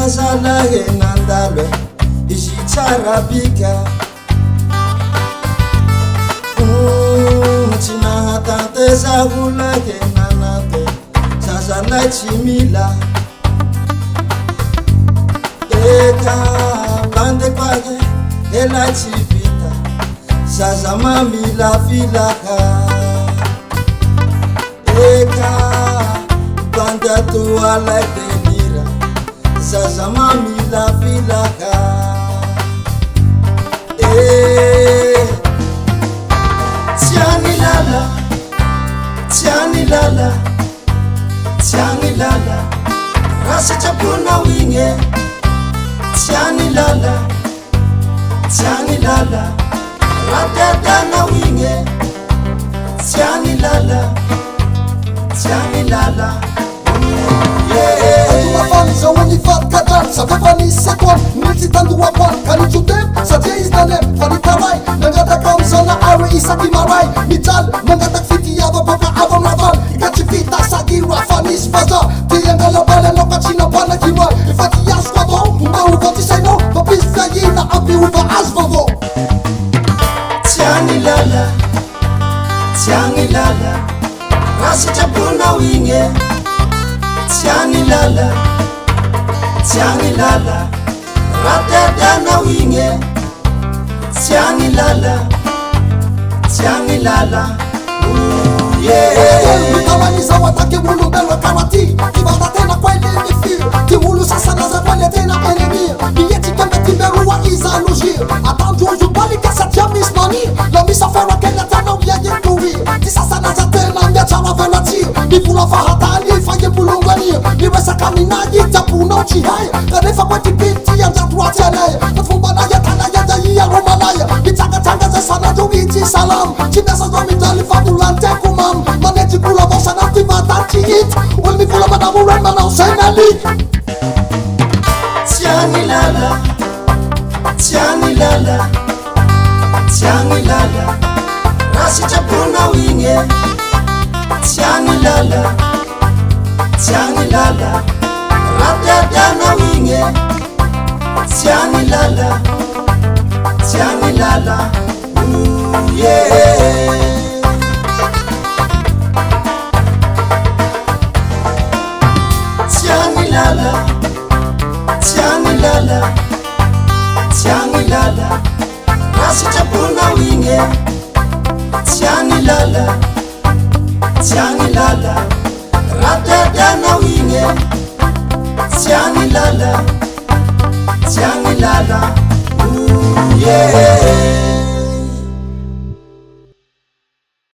Zalahe nandalwe isicharabika China tante zahulahe nanate Zazala chimila Eka bande kwage ela chivita Zazama mila filaka Eka bande tuala Zazama mila filaka Tiani lala Tiani lala Tiani lala Rasa chapuna winge Tiani lala Tiani lala Radada na winge Tiani lala Tiani lala So when you fought Kajan, so Kafani second, Militando Wapan, Kanijutem, Sajay Nanem, Fanitarai, Nagata comes on the Ari Isatimarai, Mital, Mangata Fiti, Ava Papa Avam Ravan, Kachifita, Sagi, Rafanis, Faza, Tiangala Bala, Lokachina Panakira, if I ask Wavo, Mao Vatisano, Papis Sayina, Api Uva Asvavo. Tiani Lala, Tiani Lala, Rasi Chapuna Winge, Tiani Lala. Tiani lala, radada na winge. Tiani lala, Tiani lala. Mitawaniza watake mulu belwa karati Kibata tena kwele mifir Timulu sasa naza kwele tena enemy Niyeti kembe timberu wa iza lujir Atanju ujubali kasa tiamis nani La misa fera kenya tana uyenye kuri Tisasa naza tena mbiachana venatir Nifula fahatani faye bulungani Niwesa kaminaji tapuna uchihaya Kanefa kwa tipiti ya jatuwa tenaya Nafumba na yatana ya jayi ya romanaya Nitanga tanga za sana jowiti salam Chinesa zomitali fadulante kumam Maneti kula bosa na tivata chihit Ulmi kula madamu rema na usenali Tiani lala, Tiani lala, Tiani lala, Rasi chapuna winge. Tiani lala, Tiani lala, radada na winge. Tiani lala, Tiani lala, Tiani lala, Tiani lala, Tiani lala, Rasi chapuna winge. Tiani lala, Tiani lala, radada na winge. Tiani lala, Tiani lala,